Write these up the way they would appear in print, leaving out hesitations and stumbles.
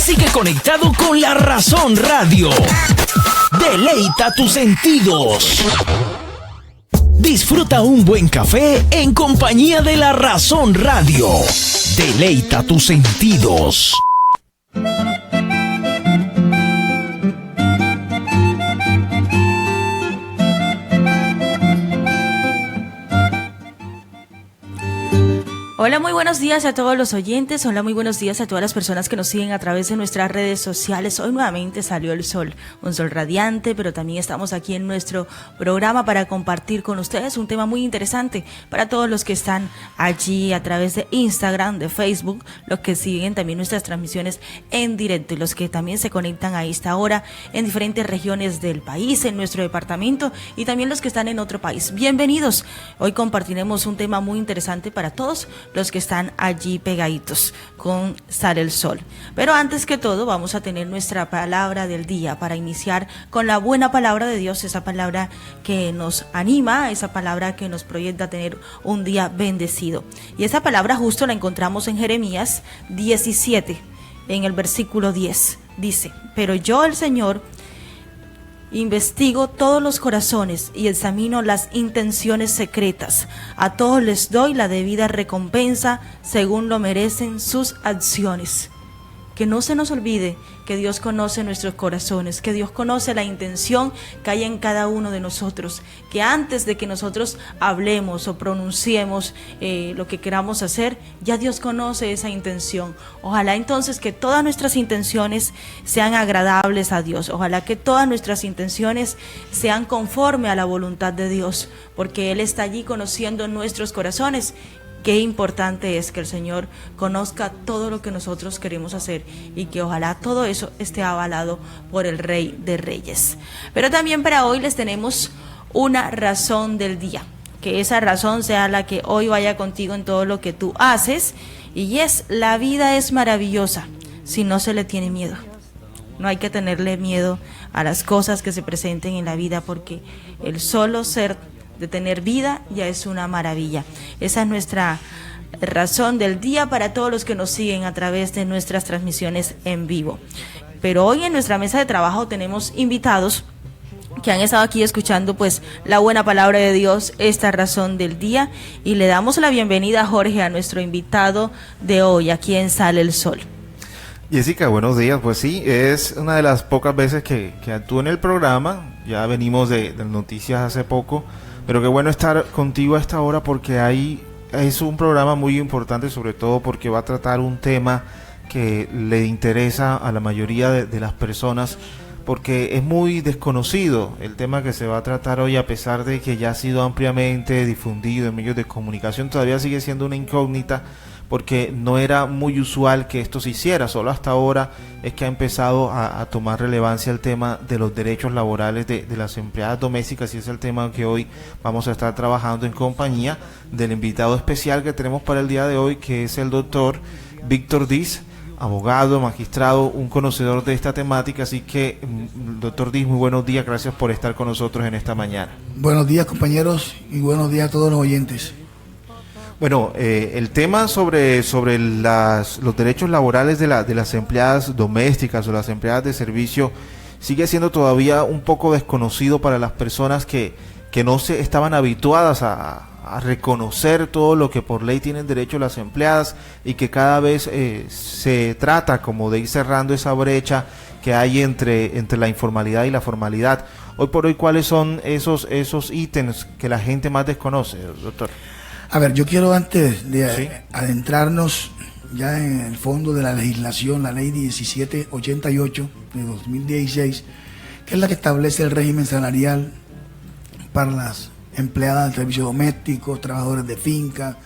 Sigue conectado con La Razón Radio. Deleita tus sentidos. Disfruta un buen café en compañía de La Razón Radio. Deleita tus sentidos. Hola, muy buenos días a todos los oyentes, hola, muy buenos días a todas las personas que nos siguen a través de nuestras redes sociales. Hoy nuevamente salió el sol, un sol radiante, pero también estamos aquí en nuestro programa para compartir con ustedes un tema muy interesante para todos los que están allí a través de Instagram, de Facebook, los que siguen también nuestras transmisiones en directo y los que también se conectan a esta hora en diferentes regiones del país, en nuestro departamento y también los que están en otro país. Bienvenidos, hoy compartiremos un tema muy interesante para todos los que están allí pegaditos con Sale el Sol. Pero antes que todo vamos a tener nuestra palabra del día para iniciar con la buena palabra de Dios, esa palabra que nos anima, esa palabra que nos proyecta a tener un día bendecido. Y esa palabra justo la encontramos en Jeremías 17, en el versículo 10. Dice: pero yo, el Señor, investigo todos los corazones y examino las intenciones secretas. A todos les doy la debida recompensa según lo merecen sus acciones. Que no se nos olvide que Dios conoce nuestros corazones, que Dios conoce la intención que hay en cada uno de nosotros, que antes de que nosotros hablemos o pronunciemos lo que queramos hacer, ya Dios conoce esa intención. Ojalá entonces que todas nuestras intenciones sean agradables a Dios, ojalá que todas nuestras intenciones sean conforme a la voluntad de Dios, porque Él está allí conociendo nuestros corazones. Qué importante es que el Señor conozca todo lo que nosotros queremos hacer y que ojalá todo eso esté avalado por el Rey de Reyes. Pero también para hoy les tenemos una razón del día, que esa razón sea la que hoy vaya contigo en todo lo que tú haces, y es: la vida es maravillosa si no se le tiene miedo. No hay que tenerle miedo a las cosas que se presenten en la vida, porque el solo ser de tener vida ya es una maravilla. Esa es nuestra razón del día para todos los que nos siguen a través de nuestras transmisiones en vivo. Pero hoy en nuestra mesa de trabajo tenemos invitados que han estado aquí escuchando pues la buena palabra de Dios, esta razón del día, y le damos la bienvenida, Jorge, a nuestro invitado de hoy, aquí en Sale el Sol. Jessica, buenos días. Pues sí, es una de las pocas veces que actúo en el programa. Ya venimos de noticias hace poco, pero qué bueno estar contigo a esta hora, porque es un programa muy importante, sobre todo porque va a tratar un tema que le interesa a la mayoría de las personas, porque es muy desconocido el tema que se va a tratar hoy. A pesar de que ya ha sido ampliamente difundido en medios de comunicación, todavía sigue siendo una incógnita, porque no era muy usual que esto se hiciera. Solo hasta ahora es que ha empezado a tomar relevancia el tema de los derechos laborales de las empleadas domésticas, y es el tema que hoy vamos a estar trabajando en compañía del invitado especial que tenemos para el día de hoy, que es el doctor Víctor Diz, abogado, magistrado, un conocedor de esta temática. Así que, doctor Diz, muy buenos días, gracias por estar con nosotros en esta mañana. Buenos días, compañeros, y buenos días a todos los oyentes. Bueno, el tema sobre los derechos laborales de las empleadas domésticas o las empleadas de servicio sigue siendo todavía un poco desconocido para las personas que no se estaban habituadas a reconocer todo lo que por ley tienen derecho las empleadas, y que cada vez se trata como de ir cerrando esa brecha que hay entre la informalidad y la formalidad. Hoy por hoy, ¿cuáles son esos ítems que la gente más desconoce, doctor? A ver, yo quiero, antes de ¿Sí? adentrarnos ya en el fondo de la legislación, la ley 1788 de 2016, que es la que establece el régimen salarial para las empleadas del servicio doméstico, trabajadores de finca,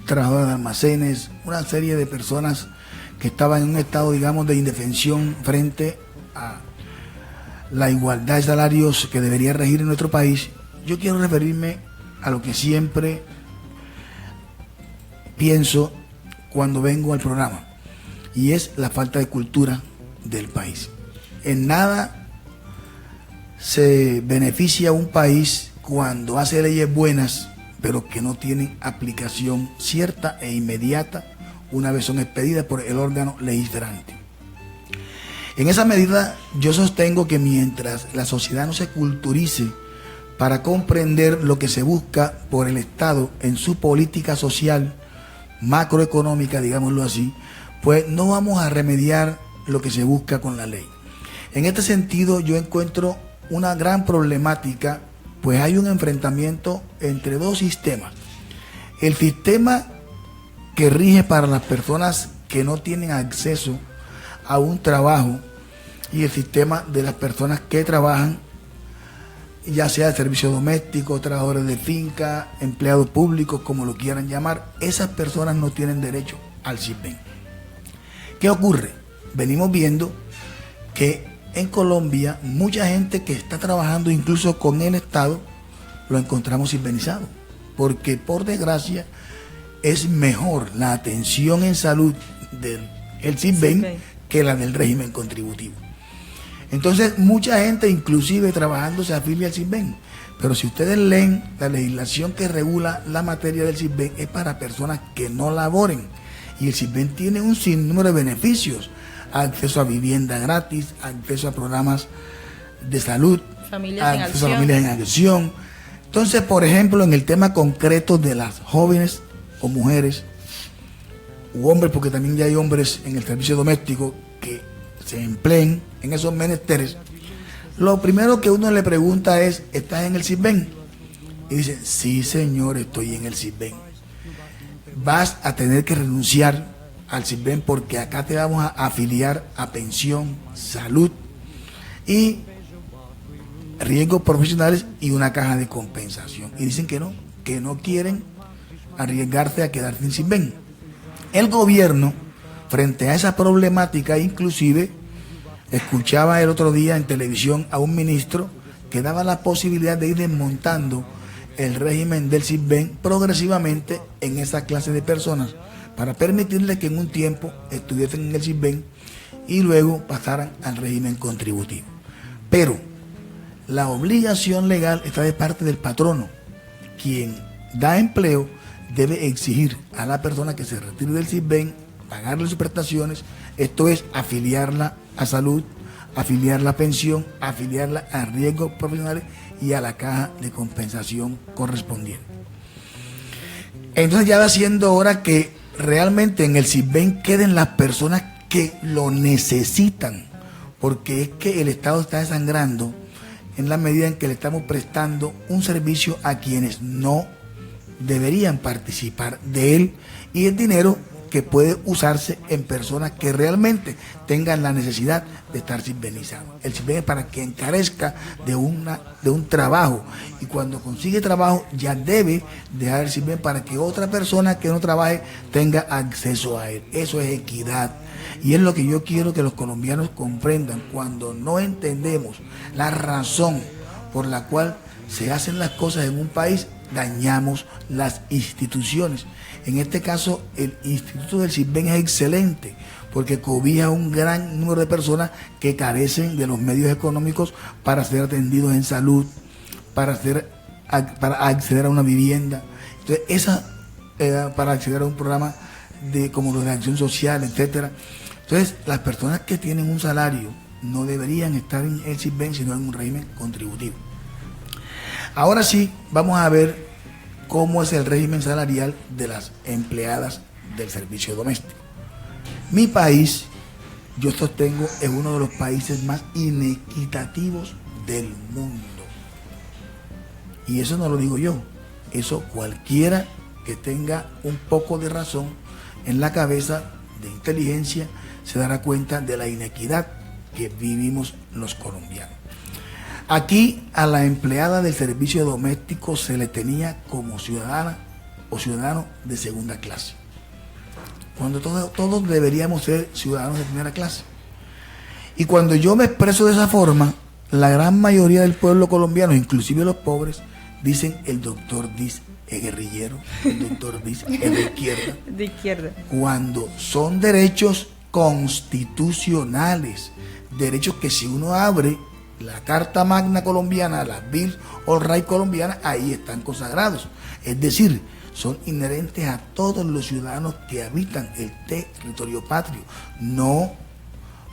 trabajadores de almacenes, una serie de personas que estaban en un estado, digamos, de indefensión frente a la igualdad de salarios que debería regir en nuestro país. Yo quiero referirme a lo que siempre pienso cuando vengo al programa, y es la falta de cultura del país. En nada se beneficia a un país cuando hace leyes buenas, pero que no tienen aplicación cierta e inmediata una vez son expedidas por el órgano legislante. En esa medida, yo sostengo que mientras la sociedad no se culturice para comprender lo que se busca por el Estado en su política social, macroeconómica, digámoslo así, pues no vamos a remediar lo que se busca con la ley. En este sentido, yo encuentro una gran problemática, pues hay un enfrentamiento entre dos sistemas. El sistema que rige para las personas que no tienen acceso a un trabajo y el sistema de las personas que trabajan, ya sea servicio doméstico, trabajadores de finca, empleados públicos, como lo quieran llamar. Esas personas no tienen derecho al SISBEN. ¿Qué ocurre? Venimos viendo que en Colombia mucha gente que está trabajando incluso con el Estado lo encontramos SISBENizado, porque por desgracia es mejor la atención en salud del SISBEN que la del régimen contributivo. Entonces mucha gente inclusive trabajando se afilia al SISBEN, pero si ustedes leen la legislación que regula la materia del SISBEN es para personas que no laboren, y el SISBEN tiene un sinnúmero de beneficios: acceso a vivienda gratis, acceso a programas de salud, acceso a familias en acción. Entonces, por ejemplo, en el tema concreto de las jóvenes o mujeres u hombres, porque también ya hay hombres en el servicio doméstico que se empleen en esos menesteres, lo primero que uno le pregunta es: ¿estás en el SISBEN? Y dice: sí, señor, estoy en el SISBEN. Vas a tener que renunciar al SISBEN porque acá te vamos a afiliar a pensión, salud y riesgos profesionales y una caja de compensación. Y dicen que no quieren arriesgarse a quedarse sin SISBEN. El gobierno, frente a esa problemática, inclusive escuchaba el otro día en televisión a un ministro que daba la posibilidad de ir desmontando el régimen del SISBEN progresivamente en esa clase de personas, para permitirles que en un tiempo estuviesen en el SISBEN y luego pasaran al régimen contributivo. Pero la obligación legal está de parte del patrono. Quien da empleo debe exigir a la persona que se retire del SISBEN, pagarle sus prestaciones, esto es, afiliarla a salud, afiliarla a pensión, afiliarla a riesgos profesionales y a la caja de compensación correspondiente. Entonces ya va siendo hora que realmente en el SISBEN queden las personas que lo necesitan, porque es que el Estado está desangrando en la medida en que le estamos prestando un servicio a quienes no deberían participar de él, y el dinero que puede usarse en personas que realmente tengan la necesidad de estar SISBENizados. El SISBEN es para que encarezca de un trabajo, y cuando consigue trabajo ya debe dejar el SISBEN para que otra persona que no trabaje tenga acceso a él. Eso es equidad, y es lo que yo quiero que los colombianos comprendan. Cuando no entendemos la razón por la cual se hacen las cosas en un país, dañamos las instituciones. En este caso, el Instituto del SISBEN es excelente porque cobija a un gran número de personas que carecen de los medios económicos para ser atendidos en salud, para acceder a una vivienda. Entonces, para acceder a un programa como los de acción social, etcétera. Entonces, las personas que tienen un salario no deberían estar en el SISBEN, sino en un régimen contributivo. Ahora sí, vamos a ver cómo es el régimen salarial de las empleadas del servicio doméstico. Mi país, yo sostengo, es uno de los países más inequitativos del mundo. Y eso no lo digo yo, eso cualquiera que tenga un poco de razón en la cabeza, de inteligencia, se dará cuenta de la inequidad que vivimos los colombianos. Aquí a la empleada del servicio doméstico se le tenía como ciudadana o ciudadano de segunda clase, cuando todos deberíamos ser ciudadanos de primera clase. Y cuando yo me expreso de esa forma, la gran mayoría del pueblo colombiano, inclusive los pobres, dicen: el doctor dice es guerrillero, el doctor dice es de izquierda. De izquierda. Cuando son derechos constitucionales, derechos que si uno abre la Carta Magna colombiana, la Bill of Rights colombiana, ahí están consagrados. Es decir, son inherentes a todos los ciudadanos que habitan el territorio patrio. No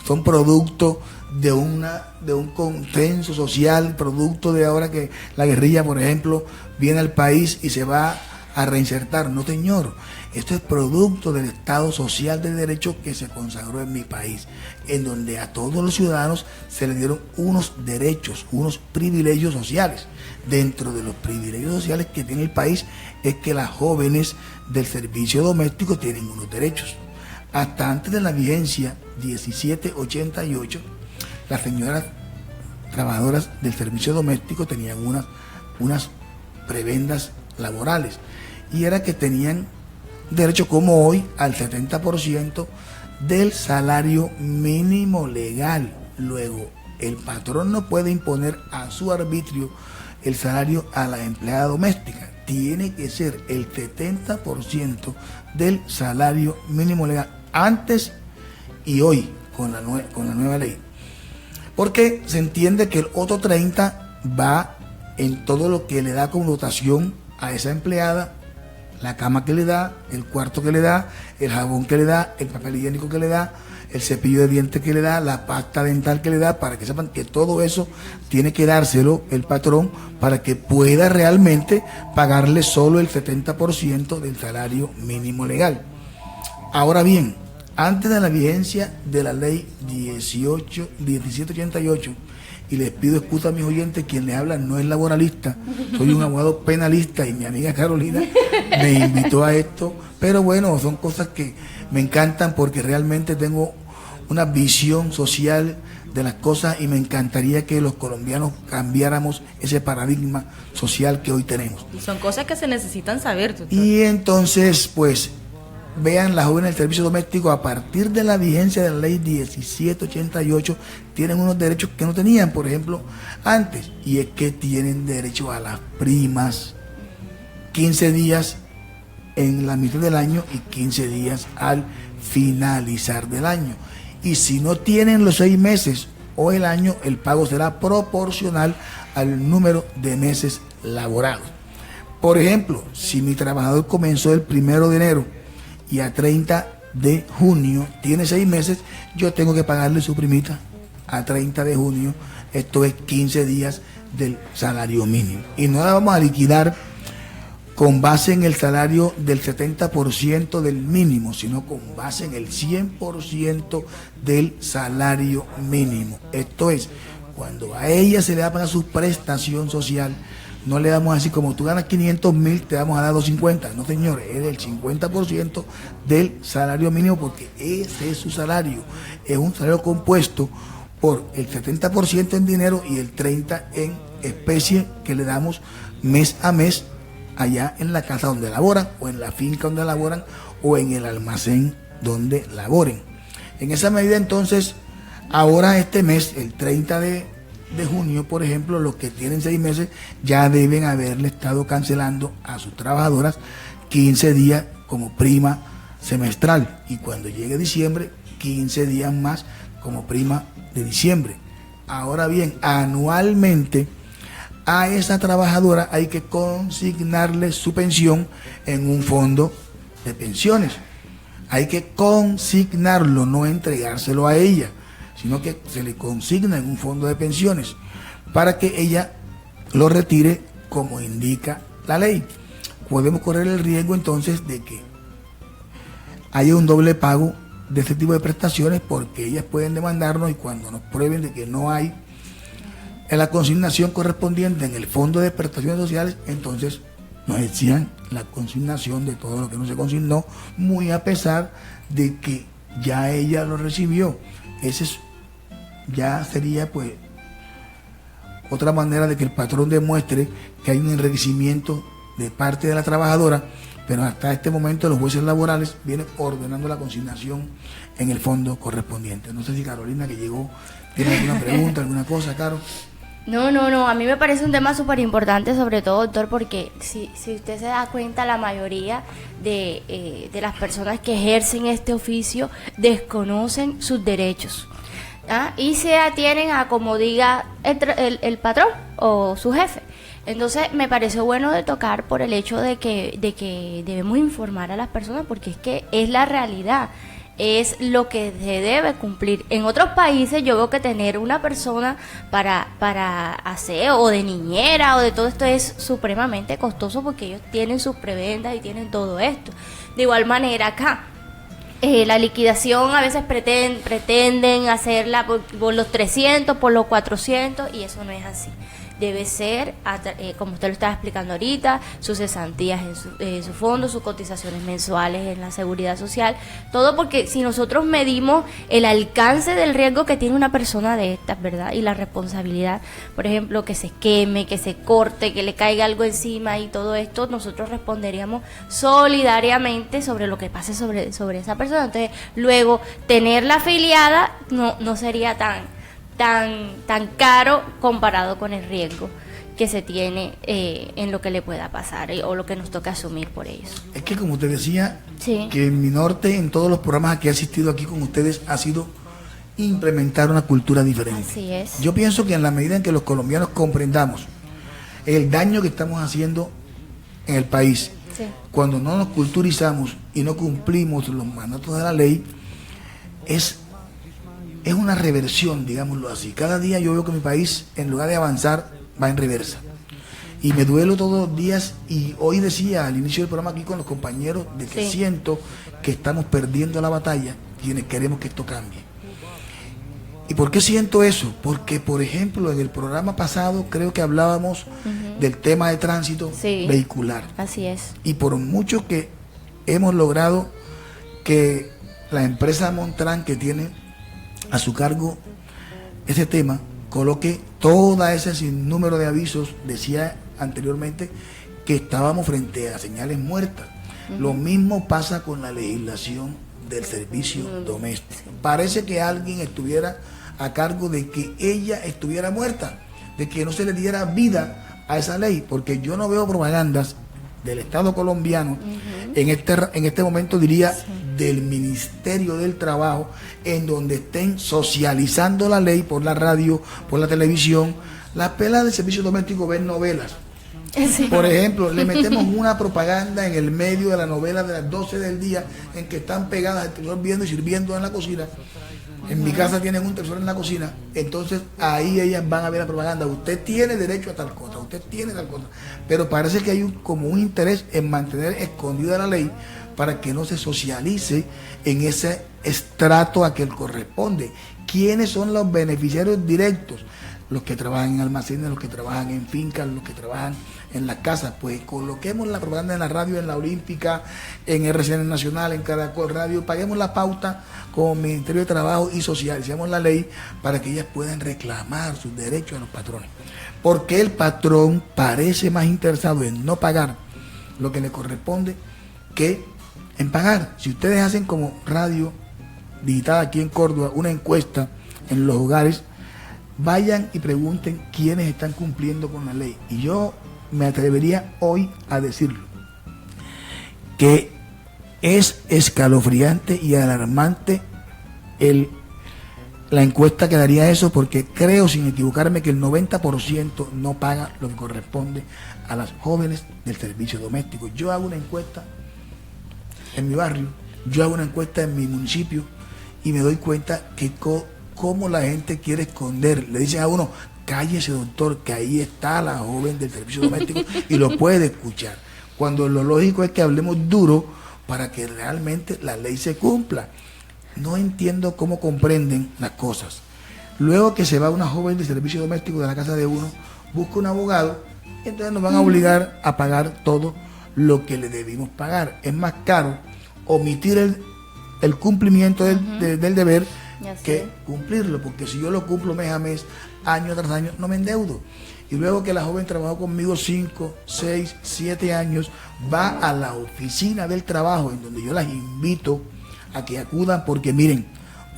son producto de un consenso social, producto de ahora que la guerrilla, por ejemplo, viene al país y se va a reinsertar. No, señor, esto es producto del Estado social de derecho que se consagró en mi país, en donde a todos los ciudadanos se les dieron unos derechos, unos privilegios sociales. Dentro de los privilegios sociales que tiene el país es que las jóvenes del servicio doméstico tienen unos derechos. Hasta antes de la vigencia 1788, las señoras trabajadoras del servicio doméstico tenían unas prebendas laborales, y era que tenían derecho, como hoy, al 70% del salario mínimo legal. Luego, el patrón no puede imponer a su arbitrio el salario a la empleada doméstica. Tiene que ser el 70% del salario mínimo legal, antes y hoy, con la nueva ley. Porque se entiende que el otro 30 va en todo lo que le da connotación a esa empleada: la cama que le da, el cuarto que le da, el jabón que le da, el papel higiénico que le da, el cepillo de dientes que le da, la pasta dental que le da, para que sepan que todo eso tiene que dárselo el patrón para que pueda realmente pagarle solo el 70% del salario mínimo legal. Ahora bien, antes de la vigencia de la ley 1788, y les pido excusa a mis oyentes, quien les habla no es laboralista, soy un abogado penalista, y mi amiga Carolina me invitó a esto, pero bueno, son cosas que me encantan porque realmente tengo una visión social de las cosas y me encantaría que los colombianos cambiáramos ese paradigma social que hoy tenemos. Y son cosas que se necesitan saber, doctor. Y entonces, pues, vean, las jóvenes del servicio doméstico, a partir de la vigencia de la ley 1788, tienen unos derechos que no tenían, por ejemplo, antes, y es que tienen derecho a las primas, 15 días en la mitad del año y 15 días al finalizar del año. Y si no tienen los 6 meses o el año, el pago será proporcional al número de meses laborados. Por ejemplo, si mi trabajador comenzó el 1 de enero y a 30 de junio tiene 6 meses, yo tengo que pagarle su primita a 30 de junio, esto es 15 días del salario mínimo. Y no la vamos a liquidar con base en el salario del 70% del mínimo, sino con base en el 100% del salario mínimo. Esto es, cuando a ella se le da para su prestación social, no le damos así como tú ganas 500,000, te vamos a dar 250. No, señor, es el 50% del salario mínimo, porque ese es su salario. Es un salario compuesto por el 70% en dinero y el 30% en especie que le damos mes a mes allá en la casa donde laboran, o en la finca donde laboran, o en el almacén donde laboren. En esa medida, entonces, ahora este mes, el 30 de junio, por ejemplo, los que tienen 6 meses ya deben haberle estado cancelando a sus trabajadoras 15 días como prima semestral, y cuando llegue diciembre, 15 días más como prima de diciembre. Ahora bien, anualmente a esa trabajadora hay que consignarle su pensión en un fondo de pensiones. Hay que consignarlo, no entregárselo a ella, sino que se le consigna en un fondo de pensiones para que ella lo retire como indica la ley. Podemos correr el riesgo entonces de que haya un doble pago de este tipo de prestaciones, porque ellas pueden demandarnos, y cuando nos prueben de que no hay en la consignación correspondiente en el fondo de prestaciones sociales, entonces nos exijan la consignación de todo lo que no se consignó, muy a pesar de que ya ella lo recibió. Ese es, ya sería pues otra manera de que el patrón demuestre que hay un enriquecimiento de parte de la trabajadora, pero hasta este momento los jueces laborales vienen ordenando la consignación en el fondo correspondiente. No sé si Carolina, que llegó, tiene alguna pregunta, alguna cosa, Caro. No, a mí me parece un tema súper importante, sobre todo, doctor, porque si usted se da cuenta, la mayoría de las personas que ejercen este oficio desconocen sus derechos, ¿ah? Y se atienen a como diga el patrón o su jefe. Entonces me pareció bueno de tocar por el hecho de que debemos informar a las personas, porque es que es la realidad. es lo que se debe cumplir. En otros países yo veo que tener una persona para aseo o de niñera o de todo esto es supremamente costoso porque ellos tienen sus prebendas y tienen todo esto. De igual manera acá, la liquidación a veces pretenden hacerla por los 300, por los 400 y eso no es así. Debe ser, como usted lo estaba explicando ahorita, sus cesantías en su fondo, sus cotizaciones mensuales en la seguridad social, todo porque si nosotros medimos el alcance del riesgo que tiene una persona de estas, ¿verdad? Y la responsabilidad, por ejemplo, que se queme, que se corte, que le caiga algo encima y todo esto, nosotros responderíamos solidariamente sobre lo que pase sobre esa persona. Entonces, luego, tenerla afiliada no sería tan caro comparado con el riesgo que se tiene en lo que le pueda pasar o lo que nos toca asumir por ellos. Es que como te decía, sí, que en mi norte, en todos los programas que he asistido aquí con ustedes, ha sido implementar una cultura diferente. Así es. Yo pienso que en la medida en que los colombianos comprendamos el daño que estamos haciendo en el país, sí, cuando no nos culturizamos y no cumplimos los mandatos de la ley, es una reversión, digámoslo así. Cada día yo veo que mi país, en lugar de avanzar, va en reversa. Y me duelo todos los días, y hoy decía al inicio del programa aquí con los compañeros, de que sí, siento que estamos perdiendo la batalla, quienes queremos que esto cambie. ¿Y por qué siento eso? Porque, por ejemplo, en el programa pasado creo que hablábamos del tema de tránsito sí, vehicular. así es. Y por mucho que hemos logrado que la empresa Montran, que tiene a su cargo ese tema, coloque todo ese sinnúmero de avisos, decía anteriormente que estábamos frente a señales muertas. Lo mismo pasa con la legislación del servicio doméstico. Parece que alguien estuviera a cargo de que ella estuviera muerta, de que no se le diera vida a esa ley, porque yo no veo propagandas del Estado colombiano, en este momento diría del Ministerio del Trabajo, en donde estén socializando la ley por la radio, por la televisión. Las pelas del servicio doméstico ven novelas. Sí. Por ejemplo, le metemos una propaganda en el medio de la novela de las 12 del día, en que están pegadas al televisor viendo y sirviendo en la cocina. En mi casa tienen un televisor en la cocina, entonces ahí ellas van a ver la propaganda. Usted tiene derecho a tal cosa, usted tiene tal cosa. Pero parece que hay como un interés en mantener escondida la ley para que no se socialice en ese estrato a que corresponde. ¿Quiénes son los beneficiarios directos? Los que trabajan en almacenes, los que trabajan en fincas, los que trabajan en las casas. Pues coloquemos la propaganda en la radio, en la Olímpica, en RCN Nacional, en Caracol Radio, paguemos la pauta como Ministerio de Trabajo y socialicemos la ley para que ellas puedan reclamar sus derechos a los patrones. Porque el patrón parece más interesado en no pagar lo que le corresponde que en pagar. Si ustedes hacen como radio digital aquí en Córdoba una encuesta en los hogares, vayan y pregunten quiénes están cumpliendo con la ley. Y yo me atrevería hoy a decirlo, que es escalofriante y alarmante la encuesta que daría eso, porque creo, sin equivocarme, que el 90% no paga lo que corresponde a las jóvenes del servicio doméstico. Yo hago una encuesta en mi barrio, yo hago una encuesta en mi municipio y me doy cuenta que cómo la gente quiere esconder. Le dicen a uno, cállese doctor, que ahí está la joven del servicio doméstico y lo puede escuchar. Cuando lo lógico es que hablemos duro para que realmente la ley se cumpla. No entiendo cómo comprenden las cosas. Luego que se va una joven del servicio doméstico de la casa de uno, busca un abogado, y entonces nos van a obligar a pagar todo lo que le debimos pagar. Es más caro omitir el cumplimiento del deber que cumplirlo, porque si yo lo cumplo mes a mes, año tras año, no me endeudo. Y luego que la joven trabajó conmigo 5, 6, 7 años, va a la oficina del trabajo, en donde yo las invito a que acudan, porque miren,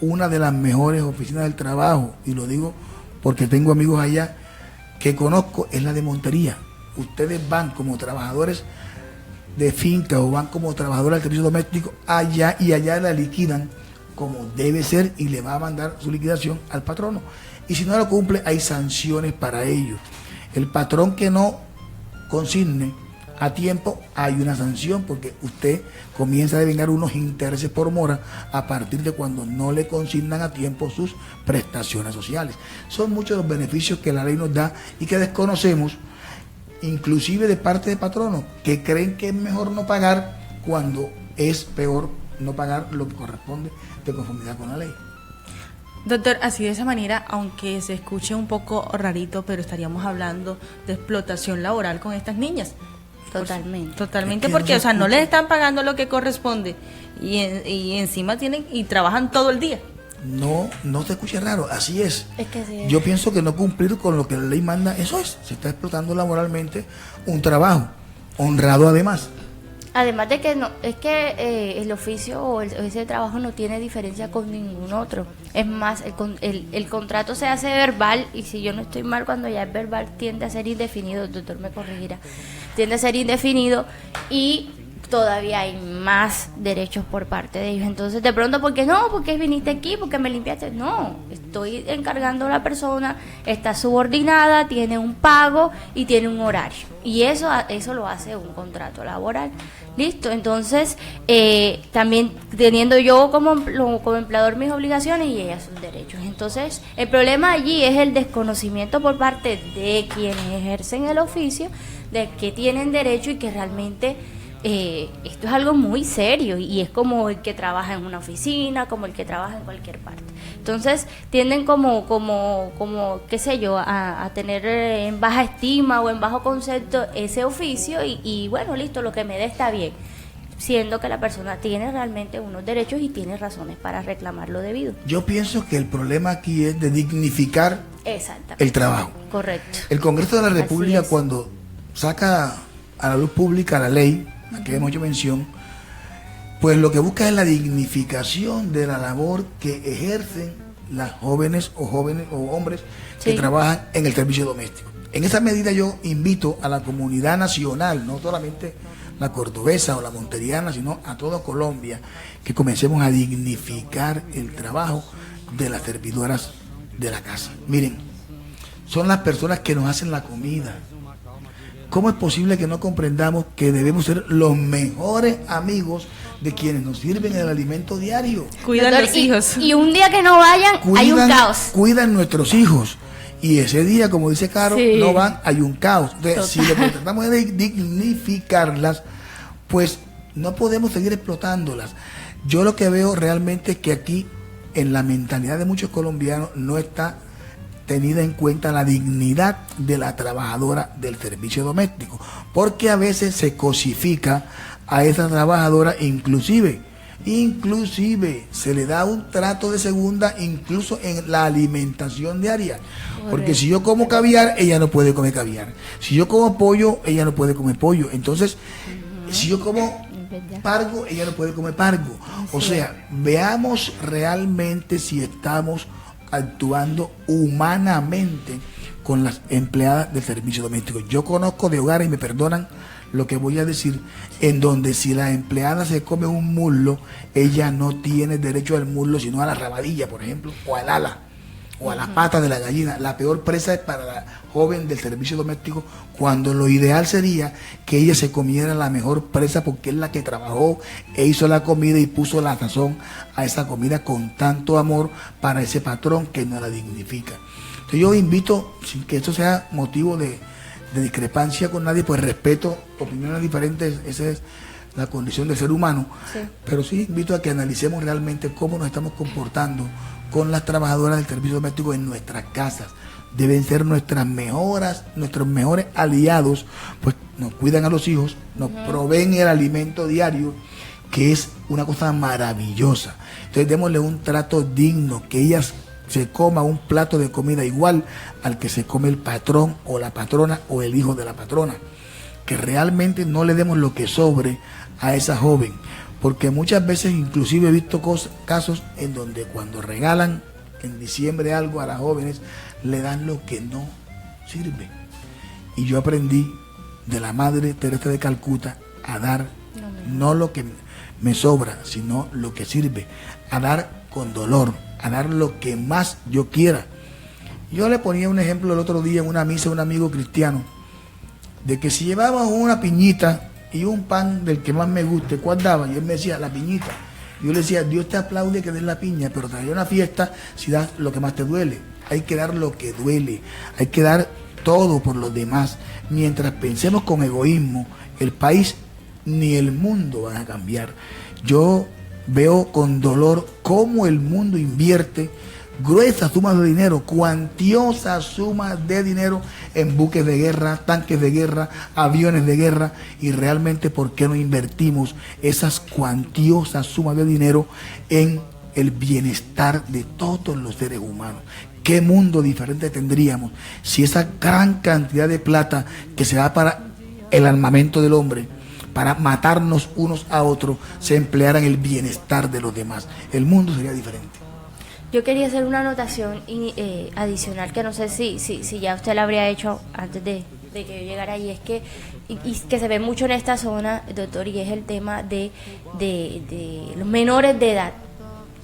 una de las mejores oficinas del trabajo, y lo digo porque tengo amigos allá que conozco, es la de Montería. Ustedes van como trabajadores de finca o van como trabajadores del servicio doméstico allá, y allá la liquidan como debe ser y le va a mandar su liquidación al patrono. Y si no lo cumple, hay sanciones para ellos. El patrón que no consigne a tiempo, hay una sanción, porque usted comienza a devengar unos intereses por mora a partir de cuando no le consignan a tiempo sus prestaciones sociales. Son muchos los beneficios que la ley nos da y que desconocemos, inclusive de parte de patronos, que creen que es mejor no pagar cuando es peor no pagar lo que corresponde de conformidad con la ley. Doctor, así de esa manera, aunque se escuche un poco rarito, pero estaríamos hablando de explotación laboral con estas niñas. Totalmente. Totalmente, Es que porque, no o sea, no escucha. les están pagando lo que corresponde y encima tienen y trabajan todo el día. No te escuche raro, así es. Es que sí. Yo pienso que no cumplir con lo que la ley manda, eso es, se está explotando laboralmente un trabajo honrado además. Además de que no, es que el oficio o ese trabajo no tiene diferencia con ningún otro. Es más, el contrato se hace verbal, y si yo no estoy mal, cuando ya es verbal tiende a ser indefinido, el doctor me corregirá, tiende a ser indefinido y todavía hay más derechos por parte de ellos. Entonces, de pronto, ¿por qué no? ¿Por qué viniste aquí? ¿Por qué me limpiaste? No, estoy encargando a la persona, está subordinada, tiene un pago y tiene un horario. Y eso lo hace un contrato laboral. Listo, entonces, también teniendo yo como empleador mis obligaciones y ellas sus derechos. Entonces, el problema allí es el desconocimiento por parte de quienes ejercen el oficio, de que tienen derecho y que realmente esto es algo muy serio, y es como el que trabaja en una oficina, como el que trabaja en cualquier parte. Entonces tienden como qué sé yo, a tener en baja estima o en bajo concepto ese oficio y bueno, listo, lo que me dé está bien, siendo que la persona tiene realmente unos derechos y tiene razones para reclamar lo debido. Yo pienso que el problema aquí es de dignificar Exactamente. el trabajo. Correcto. El Congreso de la Así República, es. cuando saca a la luz pública la ley a que hemos hecho mención, pues lo que busca es la dignificación de la labor que ejercen las jóvenes o hombres que Sí. trabajan en el servicio doméstico. En esa medida yo invito a la comunidad nacional, no solamente la cordobesa o la monteriana, sino a toda Colombia, que comencemos a dignificar el trabajo de las servidoras de la casa. Miren, son las personas que nos hacen la comida. ¿Cómo es posible que no comprendamos que debemos ser los mejores amigos de quienes nos sirven el alimento diario? Cuidan Doctor, los hijos. Y un día que no vayan, hay un caos. Cuidan nuestros hijos. Y ese día, como dice Caro, Sí. no van, hay un caos. Entonces, Total. si lo que tratamos es de dignificarlas, pues no podemos seguir explotándolas. Yo lo que veo realmente es que aquí, en la mentalidad de muchos colombianos, no está tenida en cuenta la dignidad de la trabajadora del servicio doméstico, porque a veces se cosifica a esa trabajadora, inclusive se le da un trato de segunda incluso en la alimentación diaria. Porque si yo como caviar, ella no puede comer caviar. Si yo como pollo, ella no puede comer pollo. Entonces, si yo como pargo, ella no puede comer pargo. O sea, veamos realmente si estamos actuando humanamente con las empleadas del servicio doméstico. Yo conozco de hogares, y me perdonan lo que voy a decir, en donde si la empleada se come un muslo, ella no tiene derecho al muslo, sino a la rabadilla, por ejemplo, o al ala, o a las patas de la gallina. La peor presa es para la joven del servicio doméstico, cuando lo ideal sería que ella se comiera la mejor presa, porque es la que trabajó e hizo la comida y puso la sazón a esa comida con tanto amor para ese patrón que no la dignifica. Entonces yo invito, sin que esto sea motivo de discrepancia con nadie, pues respeto opiniones diferentes, esa es la condición del ser humano, Sí. pero sí invito a que analicemos realmente cómo nos estamos comportando con las trabajadoras del servicio doméstico en nuestras casas. Deben ser nuestros mejores aliados, pues nos cuidan a los hijos, nos proveen el alimento diario, que es una cosa maravillosa. Entonces démosle un trato digno, que ellas se coma un plato de comida igual al que se come el patrón o la patrona o el hijo de la patrona. Que realmente no le demos lo que sobre a esa joven, porque muchas veces inclusive he visto casos en donde cuando regalan en diciembre algo a las jóvenes, le dan lo que no sirve. Y yo aprendí de la Madre Teresa de Calcuta a dar no lo que me sobra, sino lo que sirve, a dar con dolor, a dar lo que más yo quiera. Yo le ponía un ejemplo el otro día en una misa a un amigo cristiano, de que si llevaba una piñita y un pan del que más me guste, ¿cuál daba? Y él me decía, la piñita. Yo le decía, Dios te aplaude que des la piña, pero traer una fiesta si das lo que más te duele. Hay que dar lo que duele, hay que dar todo por los demás. Mientras pensemos con egoísmo, el país ni el mundo van a cambiar. Yo veo con dolor cómo el mundo invierte gruesas sumas de dinero, cuantiosas sumas de dinero en buques de guerra, tanques de guerra, aviones de guerra, y realmente ¿por qué no invertimos esas cuantiosas sumas de dinero en el bienestar de todos los seres humanos? ¿Qué mundo diferente tendríamos si esa gran cantidad de plata que se da para el armamento del hombre, para matarnos unos a otros, se empleara en el bienestar de los demás? El mundo sería diferente. Yo quería hacer una anotación adicional que no sé si ya usted la habría hecho antes de que yo llegara ahí. Es que, y que se ve mucho en esta zona, doctor, y es el tema de los menores de edad.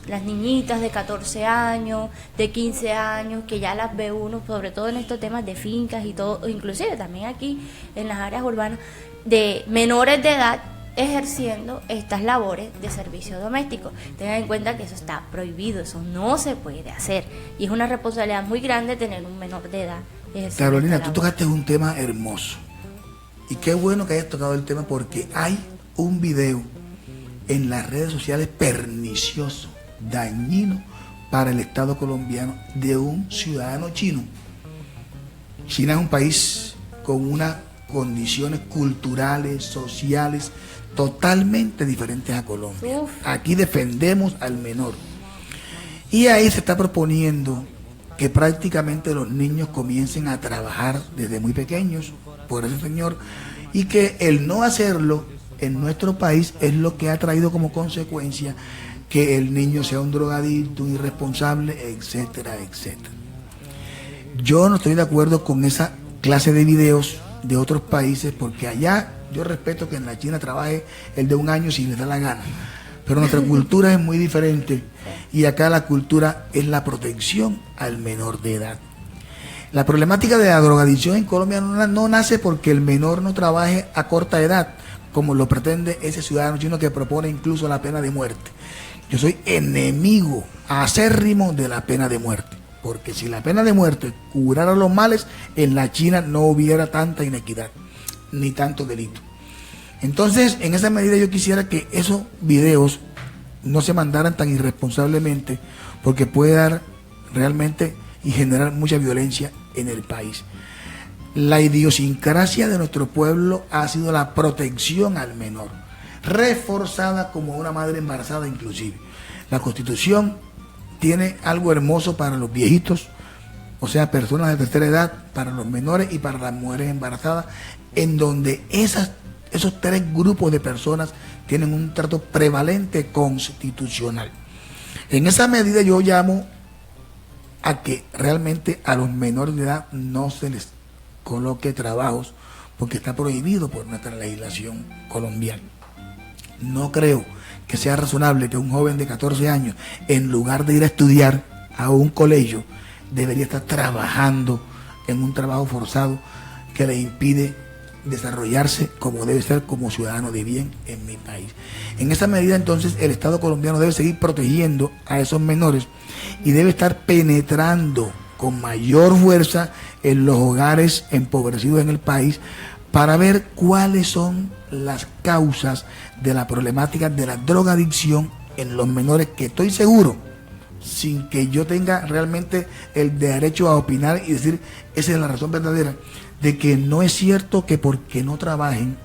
Las niñitas de 14 años, de 15 años, que ya las ve uno, sobre todo en estos temas de fincas y todo, inclusive también aquí en las áreas urbanas, de menores de edad ejerciendo estas labores de servicio doméstico. Tengan en cuenta que eso está prohibido, eso no se puede hacer, y es una responsabilidad muy grande tener un menor de edad ejerciendo. Carolina, tú tocaste un tema hermoso, y qué bueno que hayas tocado el tema, porque hay un video en las redes sociales pernicioso, dañino para el Estado colombiano, de un ciudadano chino. China es un país con unas condiciones culturales, sociales, totalmente diferentes a Colombia. Aquí defendemos al menor. Y ahí se está proponiendo que prácticamente los niños comiencen a trabajar desde muy pequeños por ese señor, y que el no hacerlo en nuestro país es lo que ha traído como consecuencia que el niño sea un drogadicto, un irresponsable, etcétera, etcétera. Yo no estoy de acuerdo con esa clase de videos de otros países, porque allá yo respeto que en la China trabaje el de un año si les da la gana, pero nuestra cultura es muy diferente, y acá la cultura es la protección al menor de edad. La problemática de la drogadicción en Colombia no nace porque el menor no trabaje a corta edad, como lo pretende ese ciudadano chino que propone incluso la pena de muerte. Yo soy enemigo acérrimo de la pena de muerte, porque si la pena de muerte curara los males, en la China no hubiera tanta inequidad ni tanto delito. Entonces, en esa medida yo quisiera que esos videos no se mandaran tan irresponsablemente, porque puede dar realmente y generar mucha violencia en el país. La idiosincrasia de nuestro pueblo ha sido la protección al menor, reforzada como una madre embarazada inclusive. La Constitución tiene algo hermoso para los viejitos, o sea, personas de tercera edad, para los menores y para las mujeres embarazadas, en donde esos tres grupos de personas tienen un trato prevalente constitucional. En esa medida yo llamo a que realmente a los menores de edad no se les coloque trabajos, porque está prohibido por nuestra legislación colombiana. No creo que sea razonable que un joven de 14 años, en lugar de ir a estudiar a un colegio, debería estar trabajando en un trabajo forzado que le impide desarrollarse como debe ser como ciudadano de bien en mi país. En esa medida, entonces, el Estado colombiano debe seguir protegiendo a esos menores y debe estar penetrando con mayor fuerza en los hogares empobrecidos en el país, para ver cuáles son las causas de la problemática de la drogadicción en los menores, que estoy seguro, sin que yo tenga realmente el derecho a opinar y decir esa es la razón verdadera, de que no es cierto que porque no trabajen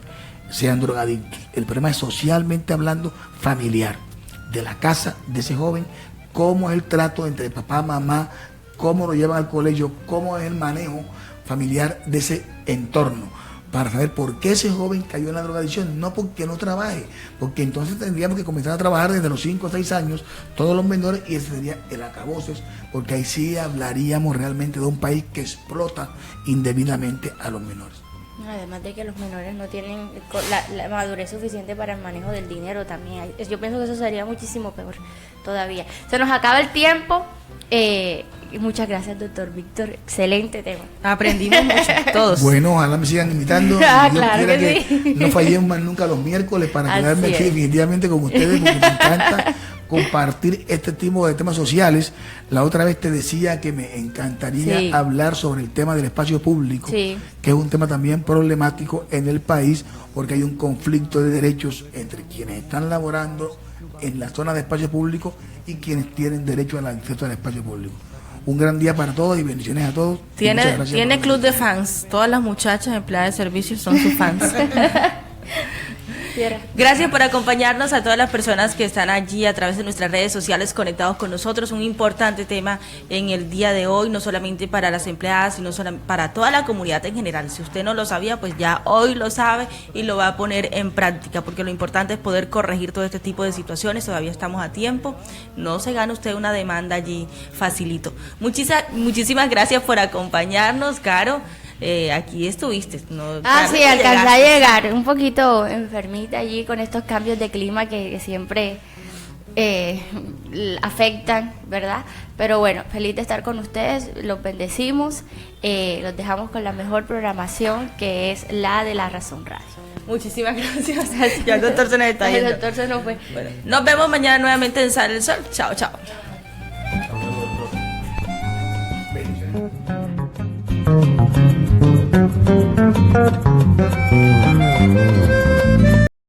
sean drogadictos. El problema es, socialmente hablando, familiar, de la casa de ese joven, cómo es el trato entre papá, mamá, cómo lo llevan al colegio, cómo es el manejo familiar de ese entorno, para saber por qué ese joven cayó en la drogadicción. No porque no trabaje, porque entonces tendríamos que comenzar a trabajar desde los 5 o 6 años, todos los menores, y ese sería el acaboses, porque ahí sí hablaríamos realmente de un país que explota indebidamente a los menores. Además de que los menores no tienen la madurez suficiente para el manejo del dinero también. Yo pienso que eso sería muchísimo peor todavía. Se nos acaba el tiempo. Y muchas gracias, doctor Víctor. Excelente tema. Aprendimos mucho, todos. Bueno, ojalá me sigan invitando. Ah, Dios claro quiera que sí. no fallemos más nunca los miércoles para Así quedarme aquí es. definitivamente con ustedes, porque me encanta compartir este tipo de temas sociales. La otra vez te decía que me encantaría Sí. hablar sobre el tema del espacio público, Sí. que es un tema también problemático en el país, porque hay un conflicto de derechos entre quienes están laborando en la zona de espacio público y quienes tienen derecho al acceso al espacio público. Un gran día para todos y bendiciones a todos. Y muchas Tiene gracias por- club de fans. Todas las muchachas empleadas de servicios son sus fans. Fiera. Gracias por acompañarnos a todas las personas que están allí a través de nuestras redes sociales conectados con nosotros. Un importante tema en el día de hoy, no solamente para las empleadas, sino para toda la comunidad en general. Si usted no lo sabía, pues ya hoy lo sabe y lo va a poner en práctica, porque lo importante es poder corregir todo este tipo de situaciones. Todavía estamos a tiempo. No se gana usted una demanda allí facilito. Muchísimas gracias por acompañarnos, Caro. Aquí estuviste, ¿no? Ah, Tarde, sí, alcancé a llegaste. llegar un poquito enfermita allí con estos cambios de clima que siempre afectan, ¿verdad? Pero bueno, feliz de estar con ustedes, los bendecimos, los dejamos con la mejor programación que es la de La Razón Radio. Muchísimas gracias. Ya el doctor se nos está El yendo. doctor se nos fue. Bueno, nos vemos mañana nuevamente en Sale el Sol. Chao, chao. Bendiciones.